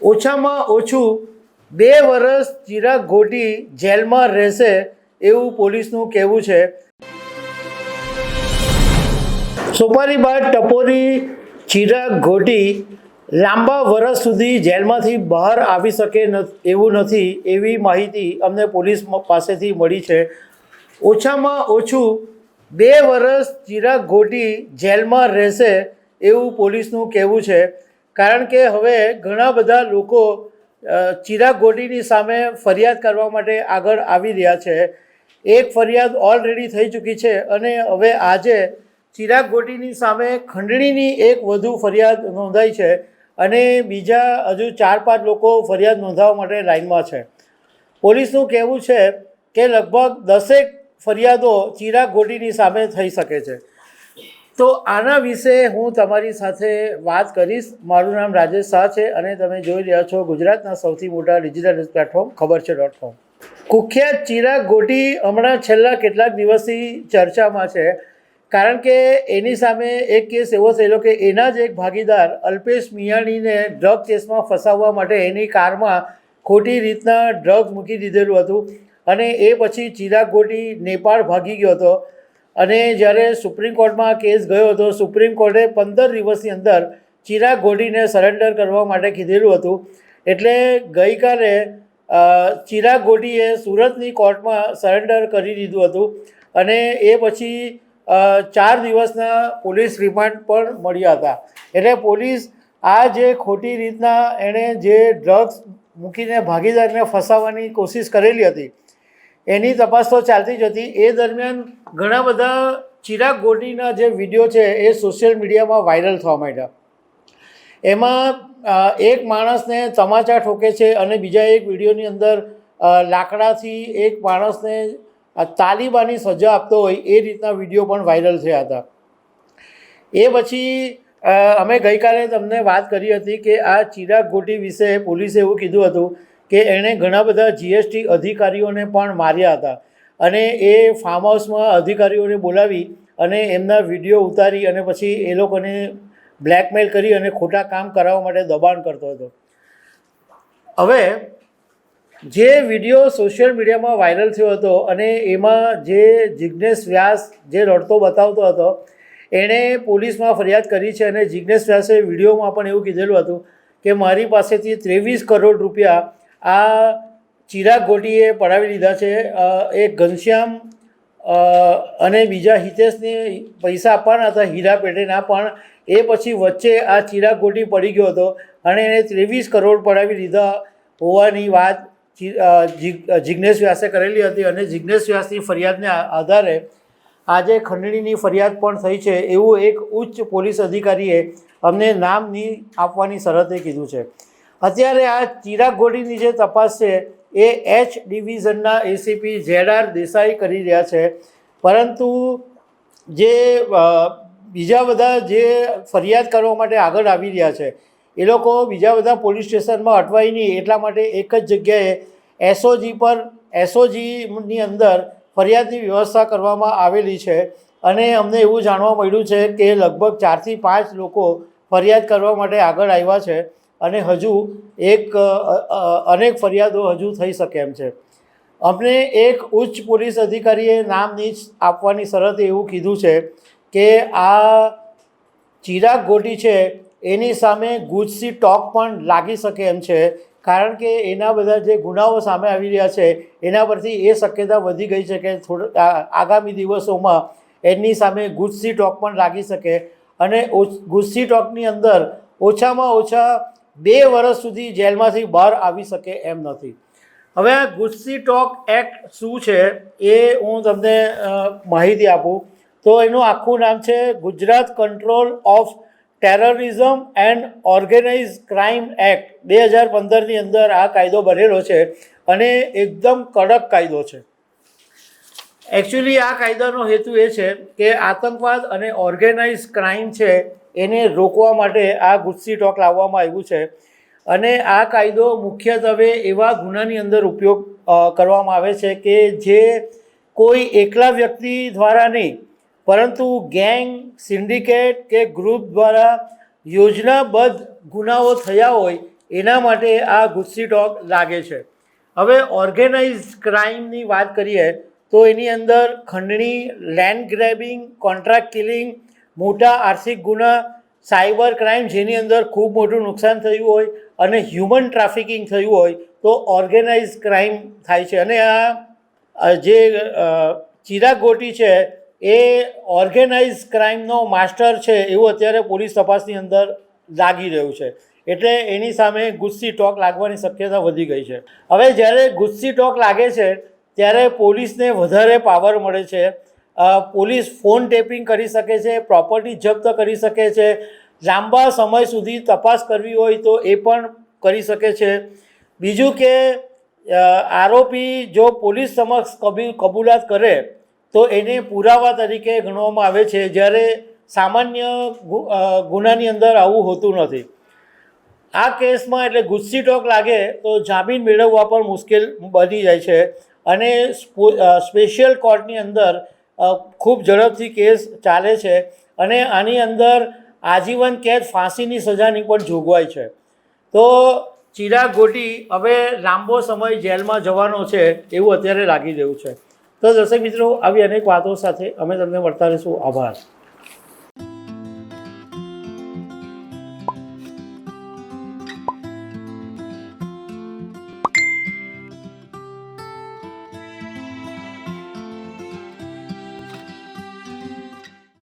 ઓછામાં ઓછું 2 વર્ષ ચિરાગ ઘોટી જેલમાં રહેશે એવું પોલીસનું કહેવું છે। સોપારી બાદ ટપોરી ચિરાગ ઘોટી લાંબા વર્ષ સુધી જેલમાંથી બહાર આવી શકે એવું નથી એવી માહિતી અમને પોલીસ પાસેથી મળી છે। ઓછામાં ઓછું 2 વર્ષ ચિરાગ ઘોટી જેલમાં રહેશે એવું પોલીસનું કહેવું છે, કારણ કે હવે ઘણા બધા લોકો ચિરાગ ઘોટીની સામે ફરિયાદ કરવા માટે આગળ આવી રહ્યા છે। એક ફરિયાદ ઓલરેડી થઈ ચૂકી છે અને હવે આજે ચિરાગ ઘોટીની સામે ખંડણીની એક વધુ ફરિયાદ નોંધાઈ છે અને બીજા હજુ 4-5 લોકો ફરિયાદ નોંધાવવા માટે લાઇનમાં છે। પોલીસનું કહેવું છે કે લગભગ 10 ફરિયાદો ચિરાગ ઘોટીની સામે થઈ શકે છે। તો આના વિશે હું તમારી સાથે વાત કરીશ। મારું નામ રાજેશ શાહ છે અને તમે જોઈ રહ્યા છો ગુજરાતના સૌથી મોટા ડિજિટલ ન્યૂઝ પ્લેટફોર્મ ખબરછે.com। કુખ્યાત ચિરાગ ઘોટી હમણાં છેલ્લા કેટલાક દિવસથી ચર્ચામાં છે, કારણ કે એની સામે એક કેસ એવો થયેલો કે એના જ એક ભાગીદાર અલ્પેશ મિયાણીને ડ્રગ કેસમાં ફસાવવા માટે એની કારમાં ખોટી રીતના ડ્રગ્સ મૂકી દીધેલું હતું અને એ પછી ચિરાગ ઘોટી નેપાળ ભાગી ગયો હતો અને જ્યારે સુપ્રીમ કોર્ટમાં આ કેસ ગયો હતો, સુપ્રીમ કોર્ટે 15 દિવસની અંદર ચિરાગ ઘોટીને સરેન્ડર કરવા માટે કીધેલું હતું। એટલે ગઈકાલે ચિરાગ ઘોટીએ સુરતની કોર્ટમાં સરેન્ડર કરી દીધું હતું અને એ પછી 4 દિવસના પોલીસ રિમાન્ડ પણ મળ્યા હતા। એટલે પોલીસ આ જે ખોટી રીતના એણે જે ડ્રગ્સ મૂકીને ભાગીદારને ફસાવવાની કોશિશ કરેલી હતી એની તપાસ તો ચાલતી જ હતી। એ દરમિયાન ઘણા બધા ચિરાગ ઘોટીના જે વિડીયો છે એ સોશિયલ મીડિયામાં વાયરલ થવા માંડ્યા। એમાં એક માણસને તમાચા ઠોકે છે અને બીજા એક વિડીયોની અંદર લાકડાથી એક માણસને તાલિબાની સજા આપતો હોય એ રીતના વિડીયો પણ વાયરલ થયા હતા। એ પછી અમે ગઈકાલે તમને વાત કરી હતી કે આ ચિરાગ ઘોટી વિશે પોલીસે એવું કીધું હતું કે એણે ઘણા બધા જીએસટી અધિકારીઓને પણ માર્યા હતા અને એ ફાર્મ હાઉસમાં અધિકારીઓને બોલાવી અને એમના વિડીયો ઉતારી અને પછી એ લોકોને બ્લેકમેલ કરી અને ખોટા કામ કરાવવા માટે દબાણ કરતો હતો। હવે જે વિડીયો સોશિયલ મીડિયામાં વાયરલ થયો હતો અને એમાં જે જિજ્ઞેશ વ્યાસ જે રડતો બતાવતો હતો એણે પોલીસમાં ફરિયાદ કરી છે અને જિજ્ઞેશ વ્યાસે વિડીયોમાં પણ એવું કીધેલું હતું કે મારી પાસેથી 23 કરોડ રૂપિયા આ ચિરાગ ઘોટીએ પડાવી લીધા છે। એક ઘનશ્યામ અને બીજા હિતેશને પૈસા આપવાના હતા હીરા પેટેના, પણ એ પછી વચ્ચે આ ચિરાગ ઘોટી પડી ગયો હતો અને એણે 23 કરોડ પડાવી લીધા હોવાની વાત જિજ્ઞેશ વ્યાસે કરેલી હતી અને જિજ્ઞેશ વ્યાસની ફરિયાદને આધારે આજે ખંડણીની ફરિયાદ પણ થઈ છે એવું એક ઉચ્ચ પોલીસ અધિકારીએ અમને નામ નહીં આપવાની શરતે કીધું છે। અત્યારે આ ચિરાગ ઘોટીની જે તપાસ છે એ એચ ડિવિઝનના એસીપી ZR દેસાઈ કરી રહ્યા છે, પરંતુ જે બીજા બધા જે ફરિયાદ કરવા માટે આગળ આવી રહ્યા છે એ લોકો બીજા બધા પોલીસ સ્ટેશનમાં અટવાય નહીં એટલા માટે એક જ જગ્યાએ એસઓજીની અંદર ફરિયાદની વ્યવસ્થા કરવામાં આવેલી છે અને અમને એવું જાણવા મળ્યું છે કે લગભગ 4 થી 5 લોકો ફરિયાદ કરવા માટે આગળ આવ્યા છે અને હજુ અનેક ફરિયાદો હજુ થઈ શકે એમ છે। અમને એક ઉચ્ચ પોલીસ અધિકારીએ નામ નહીં આપવાની શરતે એવું કીધું છે કે આ ચિરાગ ઘોટી છે એની સામે ગુજસી ટોક પણ લાગી શકે એમ છે, કારણ કે એના બધા જે ગુનાઓ સામે આવી રહ્યા છે એના પરથી એ શક્યતા વધી ગઈ છે કે આગામી દિવસોમાં એની સામે ગુજસી ટોક પણ લાગી શકે અને ગુજસી ટોકની અંદર ઓછામાં ઓછા 2 વર્ષ સુધી જેલમાંથી બહાર આવી શકે એમ નથી। હવે આ ગુજસી ટોક એક્ટ શું છે એ હું તમને માહિતી આપું તો એનું આખું નામ છે Gujarat control of terrorism and organise crime act 2015ની અંદર આ કાયદો બનેલો છે અને એકદમ કડક કાયદો છે। એકચ્યુઅલી આ કાયદાનો હેતુ એ છે કે આતંકવાદ અને ઓર્ગેનાઇઝ ક્રાઇમ છે એને રોકવા માટે આ ગુજસી ટોક લાવવામાં આવ્યું છે અને આ કાયદો મુખ્યત્વે એવા ગુનાની અંદર ઉપયોગ કરવામાં આવે છે કે જે કોઈ એકલા વ્યક્તિ દ્વારા નહીં પરંતુ ગેંગ, સિન્ડિકેટ કે ગ્રુપ દ્વારા યોજનાબદ્ધ ગુનાઓ થયા હોય એના માટે આ ગુસ્સી ટોક લાગે છે. હવે ઓર્ગેનાઇઝ ક્રાઇમની વાત કરીએ તો એની અંદર ખંડણી, લેન્ડ ગ્રેબિંગ, કોન્ટ્રાક્ટ કિલિંગ, મોટા આર્થિક ગુના, સાયબર ક્રાઇમ જેની અંદર ખૂબ મોટું નુકસાન થયું હોય અને હ્યુમન ટ્રાફિકિંગ થયું હોય તો ઓર્ગેનાઇઝ ક્રાઇમ થાય છે. અને આ જે ચિરાગ ગોટી છે એ ઓર્ગેનાઇઝ ક્રાઇમનો માસ્ટર છે એવું અત્યારે પોલીસ તપાસની અંદર લાગી રહ્યું છે. એટલે એની સામે ગુસ્સી ટોક લાગવાની શક્યતા વધી ગઈ છે. હવે જ્યારે ગુસ્સી ટોક લાગે છે ત્યારે પોલીસને વધારે પાવર મળે છે. પોલીસ ફોન ટેપિંગ કરી શકે છે, પ્રોપર્ટી જપ્ત કરી શકે છે, લાંબા સમય સુધી તપાસ કરવી હોય તો એ પણ કરી શકે છે. બીજું કે આરોપી જો પોલીસ સમક્ષ કબૂલાત કરે તો એને પુરાવા તરીકે ગણવામાં આવે છે, જ્યારે સામાન્ય ગુનાની અંદર આવું હોતું નથી. આ કેસમાં એટલે ગુસ્સી ટોક લાગે તો જામીન મેળવવા પણ મુશ્કેલ બની જાય છે અને સ્પેશિયલ કોર્ટની અંદર ખૂબ ઝડપથી કેસ ચાલે છે અને આની અંદર આજીવન કેદ, ફાંસીની સજાની પણ જોગવાઈ છે. તો ચિરાગ ગોટી હવે લાંબો સમય જેલમાં જવાનો છે એવું અત્યારે લાગી રહ્યું છે. તો દર્શક મિત્રો, આવી અનેક વાતો સાથે અમે તમને મળતા રહીશું. આભાર.